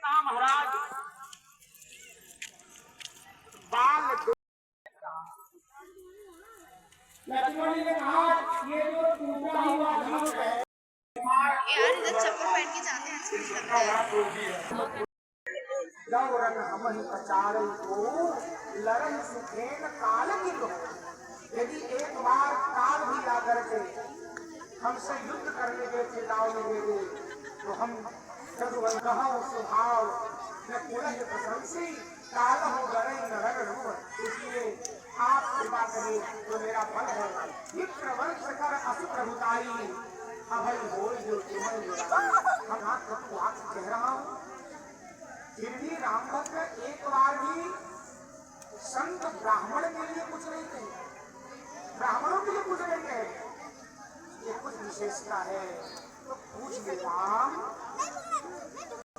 कहा महाराज बाल लक्ष्मण ने कहा ये जो टूटा हुआ धनुष है यार इधर चप्पल पहन के जाते हैं जब रंग हमन प्रचारन को लरन सुखेन काल की लो। यदि एक बार काल भी ला करके हमसे युद्ध करने के चेतावनी दे दे तो हम स्वभाव न कुलज प्रशंसी काल हो गरे न रगड़। इसलिए आप कृपा करें जो मेरा फल है मित्र वंश कर असु प्रभुताई अभय हो जो केवल हम हाथ कह रहा हूँ। फिर भी राम भक्त एक बार भी संत ब्राह्मण के लिए कुछ नहीं कहे, ब्राह्मणों के लिए कुछ नहीं कहे। ये कुछ विशेषता है तो पूछ ले राम।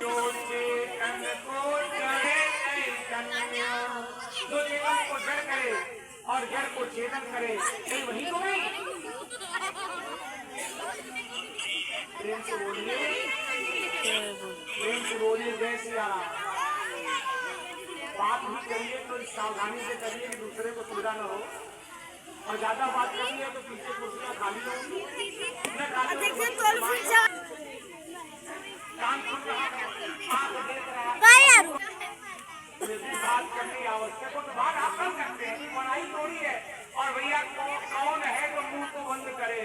जो चेतन को जड़े जो चेतन को जड़ करे और जड़ को चेतन करे वही तो नहीं। प्रेम से बोलिए, प्रेम से बोलिए जय श्री राम। बात भी करिए तो सावधानी से करिए कि दूसरे को सुविधा न हो, और ज्यादा बात करिए तो पीछे कुर्सियां खाली होंगी। बात करनी आवश्यक हो तो बात आप कर सकते हैं, पढ़ाई थोड़ी है। और भैया कौन है जो मुंह को बंद करे।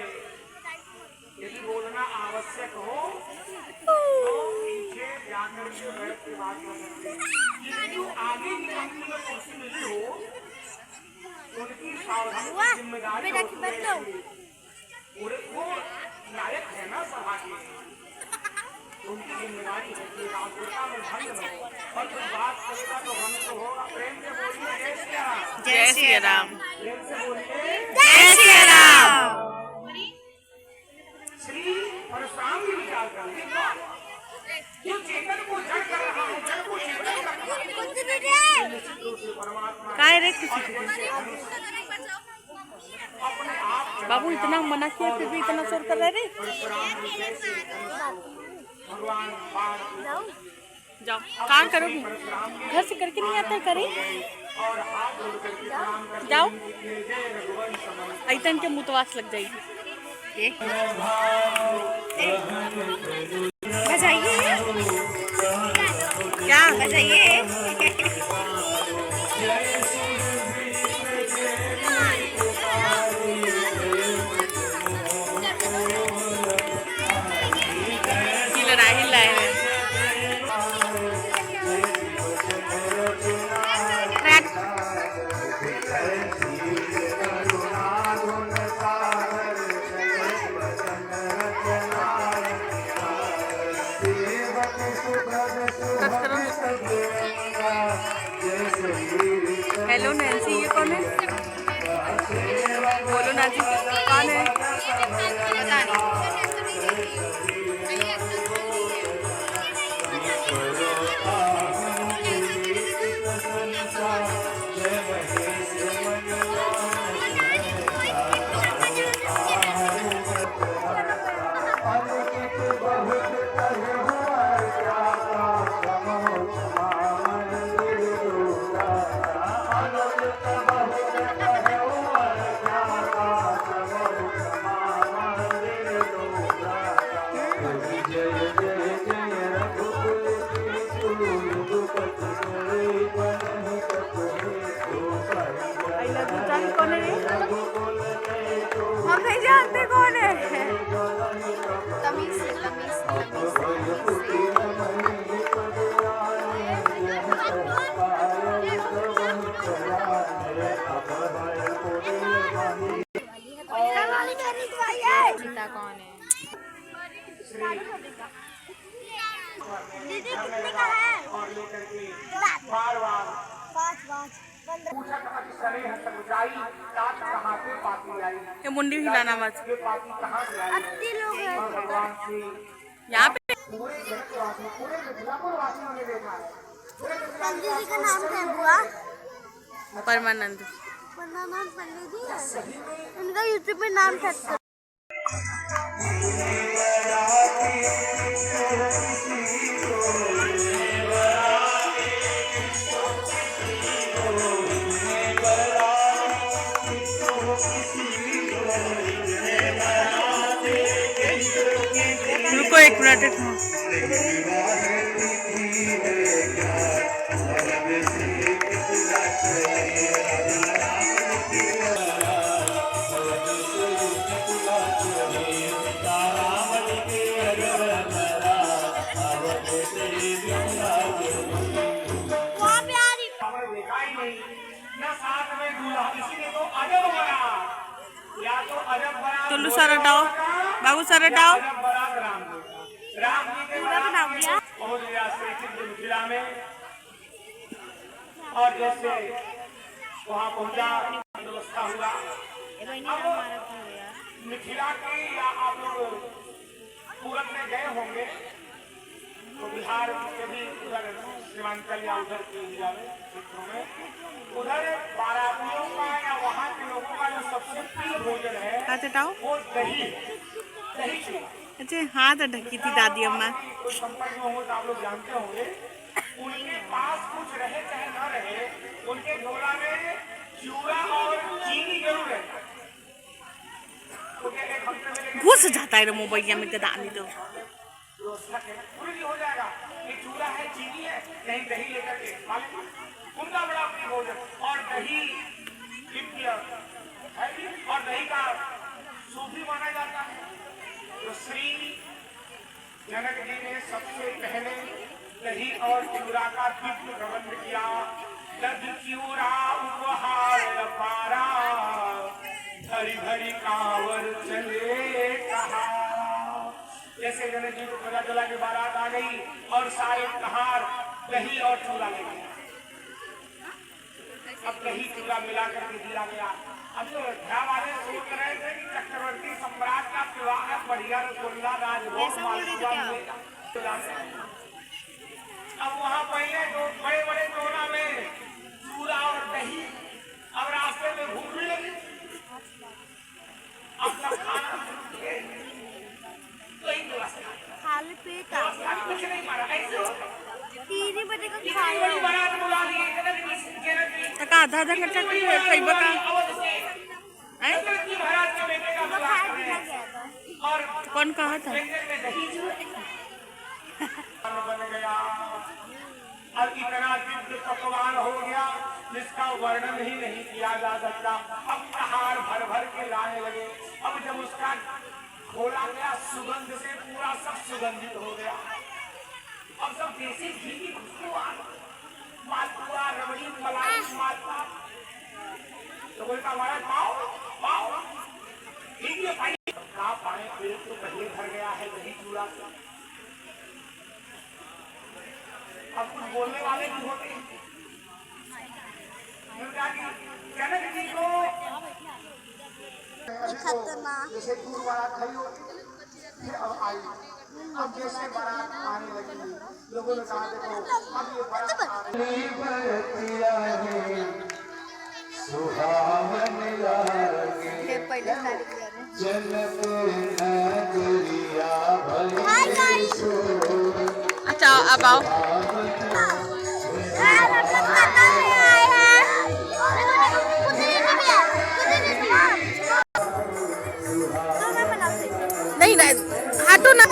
यदि बोलना आवश्यक हो तो पीछे जाकर के बैठ के बात कर सकते हैं। जो आगे की पंक्ति में कुर्सी मिली हो उनकी सावधानी जिम्मेदारी वो नायक है ना सभा के, उनकी जिम्मेदारी है कि राष्ट्रता में भंग न हो। और कुछ बात करेगा तो हम तो होगा। प्रेम से बोलिए जय श्री राम। जय श्री राम। प्रेम से बोलिए जय श्री राम। श्री परशुराम जी विचार कर जो चेतन को जड़ कर रहा हूँ, जड़ को चेतन कर रहा हूँ। बाबू इतना मना किया फिर भी इतना शोर कर रहे रे। भगवान जाओ काम करोगी, घर से करके नहीं आता करे। जाओ ऐतन के मुतवास लग जाएगी। बजाइए क्या बजाइए। हेलो नैन्सी, ये कौन है? बोलो नैन्सी कौन है? पता नहीं। हम नहीं जानते कौन है। तमीज से सीता कौन है? दीदी कितने का है? और लेकर के बार-बार 5 ये मुंडी हिलाना मत। अस्सी लोग हैं यहाँ पे पंडित जी का नाम क्या हुआ? परमानंद। परमानंद पंडित जी है। इनका यूट्यूब में नाम सर्च करो। एक मिनट टुल्लू सर हटाओ, बाबू सर हटाओ। राम जी के बना दिया। पहुंच गया श्री सिद्ध मिथिला में, और जैसे वहाँ पहुंचा व्यवस्था हुआ। मिथिला के या आप लोग सूरत में गए होंगे तो बिहार के भी उधर सीमांचल या उधर के एरिया में क्षेत्रों में उधर बारातियों का या वहाँ के लोगों का जो सबसे प्रिय भोजन है हाथ हटाओ। वो दही दही चूड़ा। अच्छा हाथ ढकी थी दादी अम्मा। कोई संपर्क में हो तो आप लोग जानते होंगे, उनके पास कुछ रहे चाहे न रहे, उनके झोला में चूड़ा और चीनी जरूर रहता है। एक हफ्ते में घुस जाता है मोबाइल में दानी तो पूरी हो जाएगा। ये चूड़ा है, चीनी है, कहीं दही लेकर के उनका बड़ा प्रिय भोजन। और दही और दही का शुभ भी माना जाता है। तो श्री जनक जी ने सबसे पहले दही और चूड़ा का दिव्य प्रबंध किया। दही चूड़ा उपहार पारा, हरी हरी कांवर चले कहा। जैसे जनक जी को पता चला कि बारात आ गई और सारे कहार दही और चूड़ा ले गए। अब दही चूड़ा मिला करके दिया गया। अब तो अयोध्या वाले सोच रहे थे कि चक्रवर्ती सम्राट का विवाह है, बढ़िया रसगुल्ला राजभोग मालपुआ मिलेगा। अब वहाँ पहले तो बड़े बड़े टोला में चूड़ा और दही, अब रास्ते में भूख भी लगी। अब सब खाना खाली पेट कुछ नहीं मारा ऐसे 3 बजे का खाना। बारात बुला लिए तका आधा आधा घंटा कई बका महाराज के बेटे का बुला और कौन कहा था। बन गया और इतना दिव्य पकवान हो गया जिसका वर्णन ही नहीं किया जा सकता। अब कहार भर भर के लाने लगे। अब जब उसका खोला गया सुगंध से पूरा सब सुगंधित हो गया। अब सब देसी घी की खुशबू आ गई। मालपुआ, रबड़ी, मलाई, मालपुआ। तो बोलता हमारा पाओ पाओ ठीक है भाई। कहा पाए पेट तो पहले भर गया है दही चूड़ा से। अब कुछ बोलने वाले भी होते हैं। जनक जी को जैसे दूर बारात खड़ी होती फिर अब आई। अब जैसे बारात आने लगी लोगों ने कहा देखो अब ये बारात अच्छा अब आओ। नहीं नहीं हाथों ना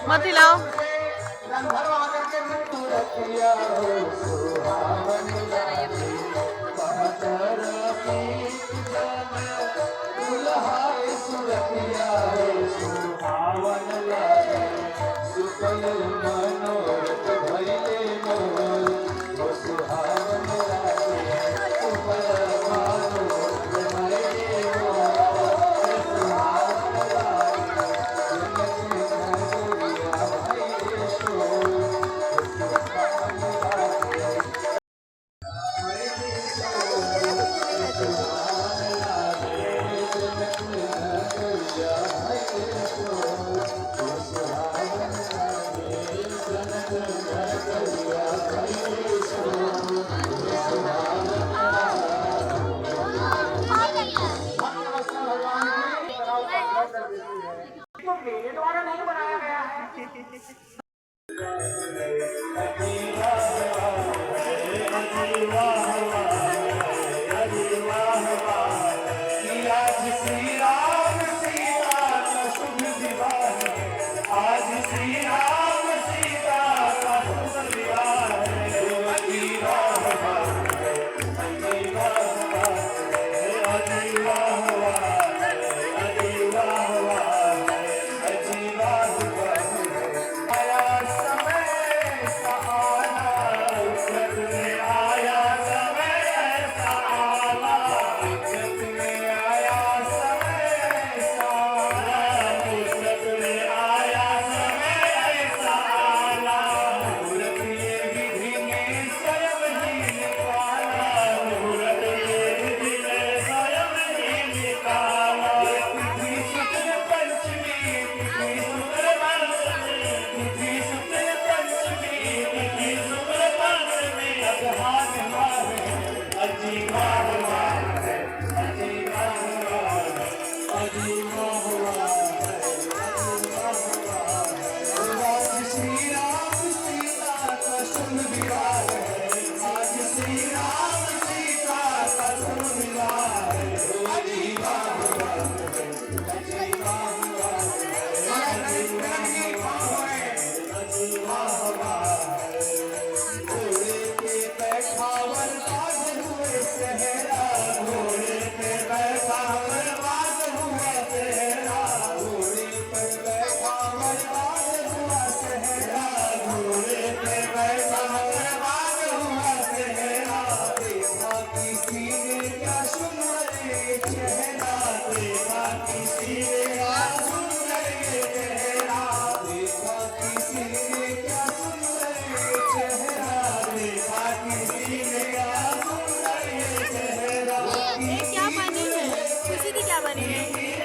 मत हिलाओ। गंधर्व आकर के मृत्यु रखिया हो सुहावन लागे बहुत रफीक दुल्हा सुरखिया हो सुहावन लागे सुकल मनोरथ भइले मोर हो सुहावन लागे सुकल मनोरथ भइले मोर सुहावन मेरे द्वारा नहीं बनाया गया है। आज श्री राम सीता का शुभ विवाह आज श्री राम सीता का शुभ विवाह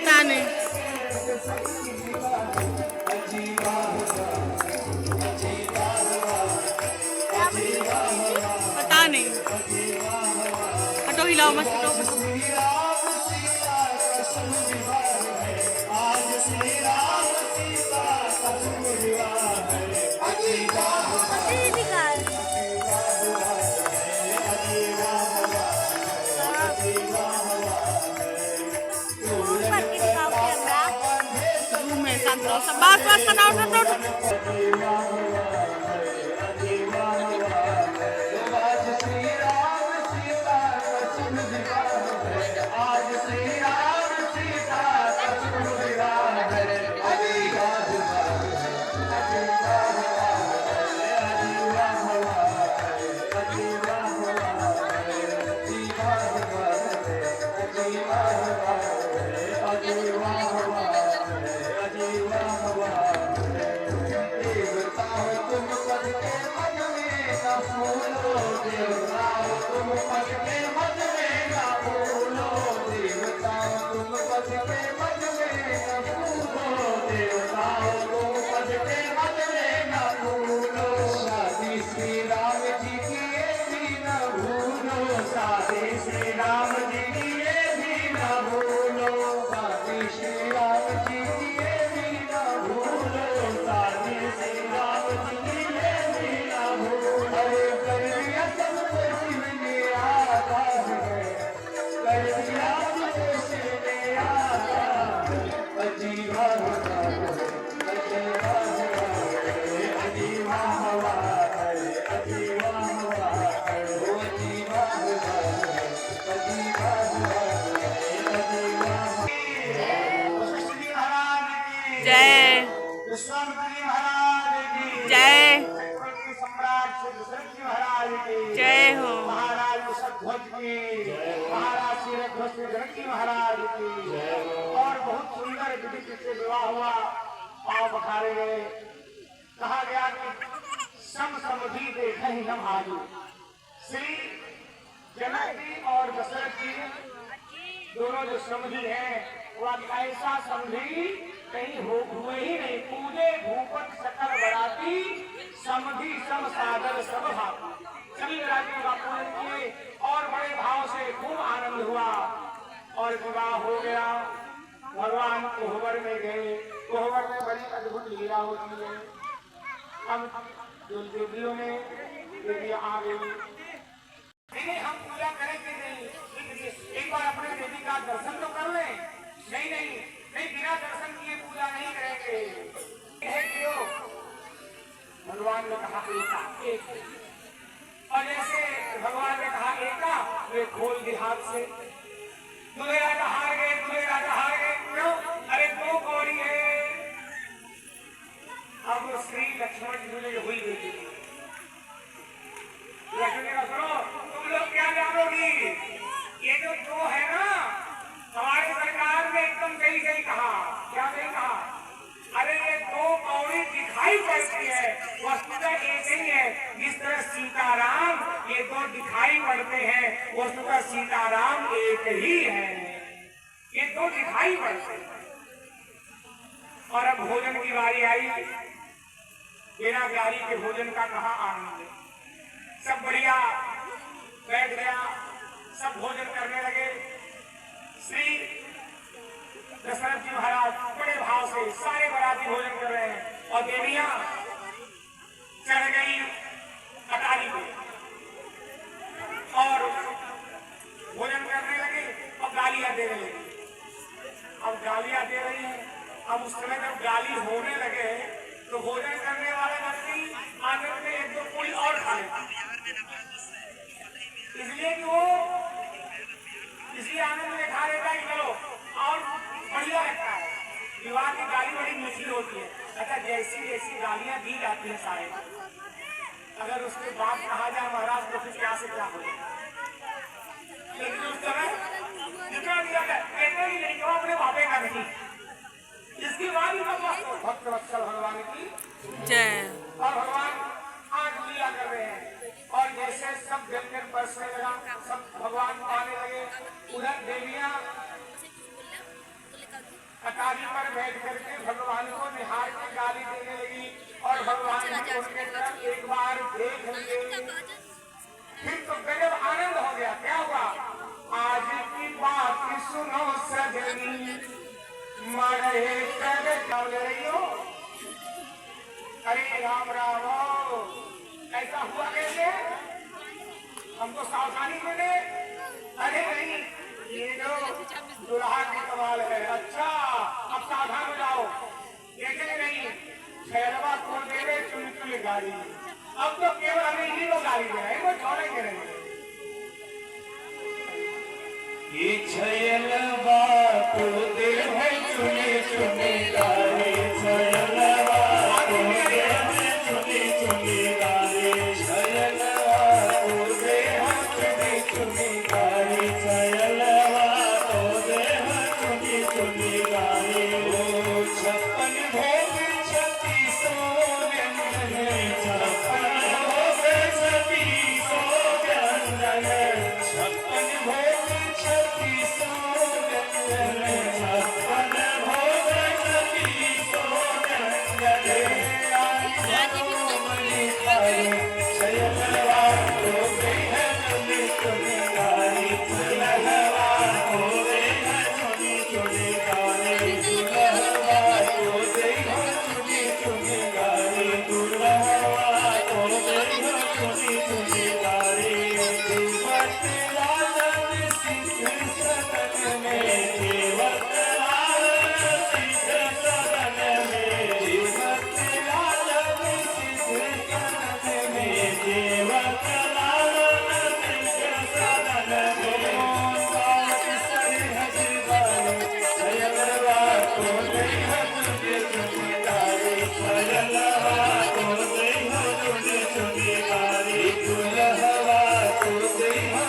पता नहीं। पता नहीं। हटो, हिलाओ मत, हटो। बस बस बनाओ। ध्वज की, महाराज श्री ध्वज जनकी महाराज की। और बहुत सुंदर विधि से विवाह हुआ, पांव पखारे गए। कहा गया कि सम समधि देखे ही हम आजू। श्री जनक जी और दशरथ जी दोनों जो समधि हैं, वह ऐसा समधि कहीं हुए ही नहीं। पूजे भूपत सकल बराती, समधि सम सागर सब भाती। सभी राज्यों का पूजन किए और बड़े भाव से खूब आनंद हुआ और विवाह हो गया। भगवान कोहबर में गए। कोहबर में बड़ी अद्भुत लीला होती है। अब जो देवियों में देवी आ गई, हम पूजा करेंगे नहीं, एक बार अपने देवी का दर्शन तो कर लें। नहीं नहीं नहीं, बिना दर्शन किए पूजा नहीं करेंगे। क्यों? भगवान ने कहा एका एक, और जैसे भगवान ने कहा एका, वे खोल दी हाथ से। दूल्हे राजा हार गए, दूल्हे राजा हार गए। क्यों? अरे दो कौड़ी है। अब श्री लक्ष्मण जी ने हुई बेटी, लक्ष्मण जी का सुनो, तुम लोग क्या जानोगी? ये जो दो है ना, हमारी सरकार ने एकदम सही सही कहा। क्या सही कहा? अरे ये दो कौड़ी दिखाई पड़ती है, वस्तुतः एक ही है। जिस तरह सीताराम ये दो दिखाई पड़ते हैं, वस्तुतः सीताराम एक ही है। ये दो दिखाई पड़ते हैं। और अब भोजन की बारी आई। बिना गाड़ी के भोजन का कहाँ आनंद है। सब बढ़िया बैठ गया, सब भोजन करने लगे। श्री दशरथ जी महाराज बड़े भाव से सारे बराती भोजन कर रहे हैं और देवियां चढ़ गई अटारी पे और भोजन करने लगे और गालियां देने लगी। अब गालियां दे रही हैं। अब उस समय जब गाली होने लगे तो भोजन करने वाला व्यक्ति आनंद में एक दो पूरी और खा लेता, इसलिए कि वो इसी आनंद में खा लेता है कि चलो और बढ़िया लगता है। विवाह की गाली बड़ी मीठी होती है। अच्छा, जैसी जैसी गालियां दी जाती है सारे, अगर उसके बाद कहा जाए महाराज तो फिर क्या से क्या हो जाए। लेकिन उस समय जितना दिया जाए कहते ही नहीं, क्यों अपने बापे का नहीं। इसके बाद ही भक्त वत्सल भगवान की जय। और भगवान आज लीला कर रहे हैं। और जैसे सब व्यंजन बरसने लगा, सब भगवान पाने लगे। उधर देवियां अटारी पर बैठ करके भगवान को निहार के गाली देने लगी और भगवान उनके तरफ एक बार देख लिए। फिर तो गजब आनंद हो गया। क्या हुआ? आज की बात सुनो सजनी, मरे कर चल रही हो। अरे राम राम, ऐसा हुआ कैसे? हमको सावधानी मिले। अरे नहीं, ये जो दुल्हा की कमाल है। अच्छा, अब सावधान हो जाओ। देखेंगे नहीं, छैलवा खोल देवे चुन चुन गाड़ी। अब तो केवल हमें ही लोग गाड़ी दे रहे हैं, वो छोड़ेंगे नहीं। ये छैलवा को देवे चुने चुने गाड़ी, छैलवा को देवे चुने चुने गाड़ी, छैलवा को देवे चुने चुने गाड़ी, छैलवा को देवे चुने चुने गाड़ी। ओ 56 भोग 36 व्यंजन, 56 भोग 36 व्यंजन, 56 भोग 36 व्यंजन, 56 भोग 36 व्यंजन। छैलवा को देवे चुने चुने गाड़ी, छैलवा को देवे चुने चुने गाड़ी, दुल्हवा को देवे चुने चुने गाड़ी, दुल्हवा को देवे चुने चुने गाड़ी। देवत लालन सिद्ध सदन में, देवत लालन सिद्ध सदन में, देवत लालन सिद्ध सदन में, देवत लालन सिद्ध सदन में। सात सरहद बार छैलवा को देवे चुने चुने गाड़ी, छैलवा को देवे चुने चुने गाड़ी, दुल्हवा को देवे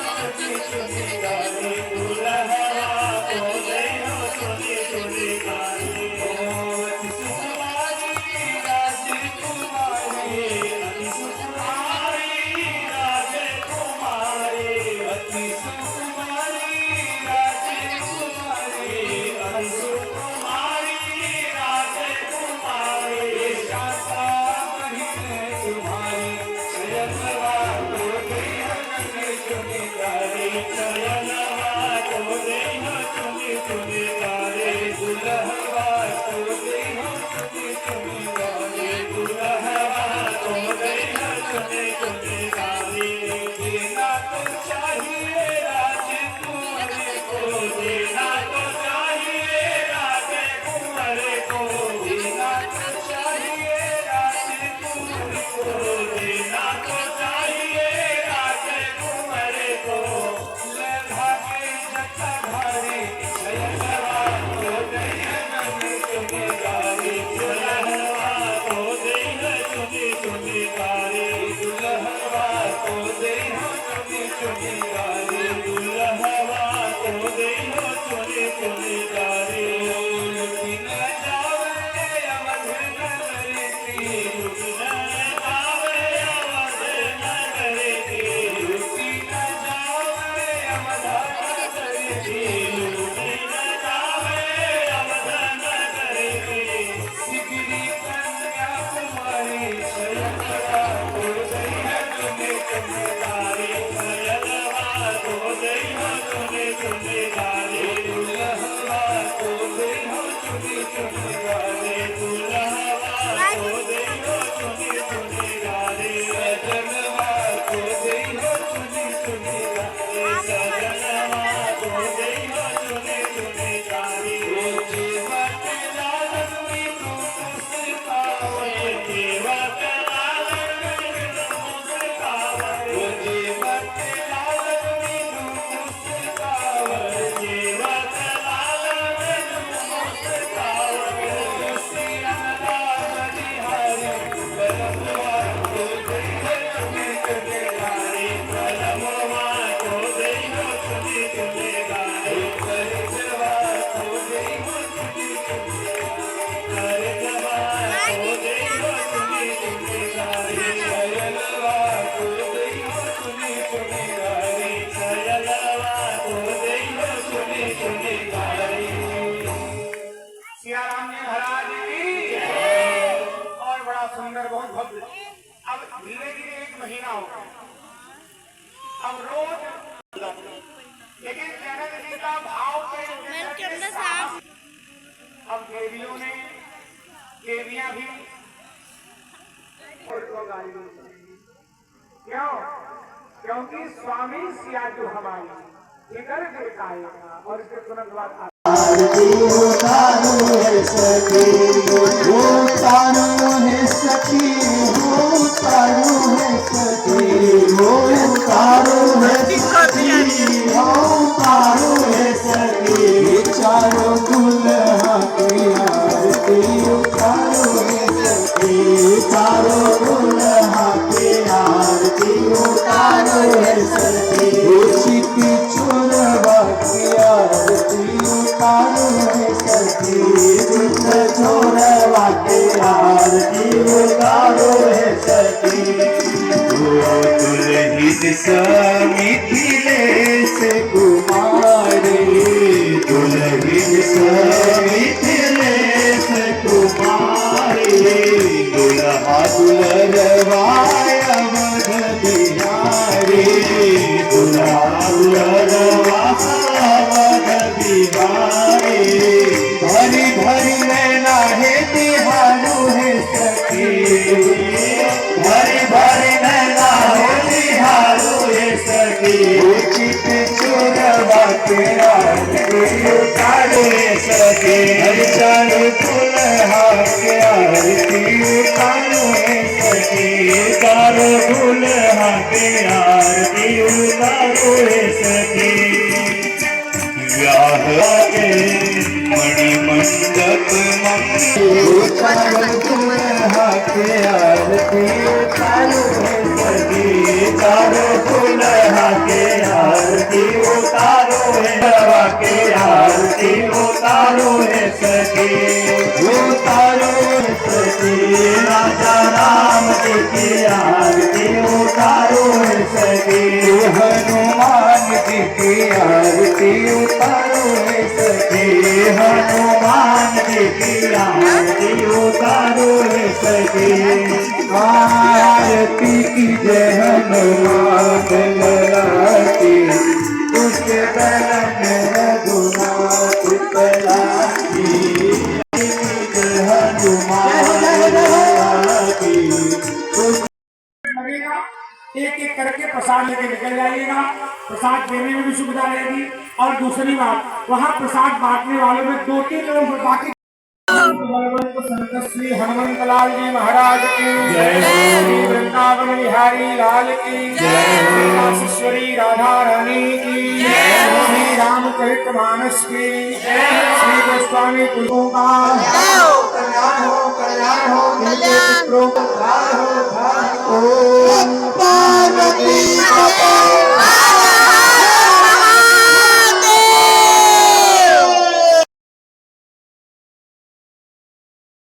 सियाराम जी महाराज की और बड़ा सुंदर बहुत भव्य। अब धीरे धीरे 1 महीना हो गया, अब रोज, लेकिन जनक जी का भाव अब देवियों ने, देवियां भी क्यों? क्योंकि स्वामी सिया जो हमारी इधर देवता है और इसके तुरंत बाद आरती उतारो है सखी, उतारो है सखी, उतारो है सखी, उतारो है सखी, उतारो है सखी, चारों दुल्हा की आरती उतारो है सखी, चारों दुल्हा की आरती उतारो है सखी, उचित चोरवा की आरती उतारो है सखी, चित चोरवा की आरती उतारो है सखी। दुल्हिन मिथिलेश कुमारी, दुल्हिन मिथिलेश कुमारी, दुल्हा दुल्हरवाय अवध बिहारी, दुल्हा दुल्हरवाय अवध बिहारी, भरी भरी नैना है बिहारू है सखी, भरी भरी नैना है बिहारू है सखी, उचित चोरवा के आरती उतारो है सखी, चारों दुल्हा के आरती उतारो है सखी, चारों दुल्हा के आरती उतारो है सखी। व्याह के मणिमंडप चारों दुल्हा के आरती उतारो है सखी, चारों दुल्हा के आरती उतारो है, दुल्हा के आरती उतारो है सखी, उतारो है सखी, राजा राम जी की आरती उतारो है सखी, हनुमान जी की आरती उतारो है सखी, हनुमान जी की आरती उतारो है सखी, आरती की जय हनुमान लला की के बल में रघुनाथ चला की हनुमान की। लगेगा एक एक करके प्रसाद लेके निकल जाइएगा। प्रसाद देने में भी सुविधा रहेगी। और दूसरी बात, वहाँ प्रसाद बांटने वालों में 2-3 लोग बाकी बलवंत संत श्री हनुमंत लाल जी महाराज की जय, श्री वृंदावन बिहारी लाल की जय, श्री काशीश्वरी राधा रानी की जय, श्री रामचरित मानस की जय, श्री गोस्वामी तुलसी का कल्याण हो कल्याण हो, इनके पितरों का उद्धार हो उद्धार हो। ओम पार्वती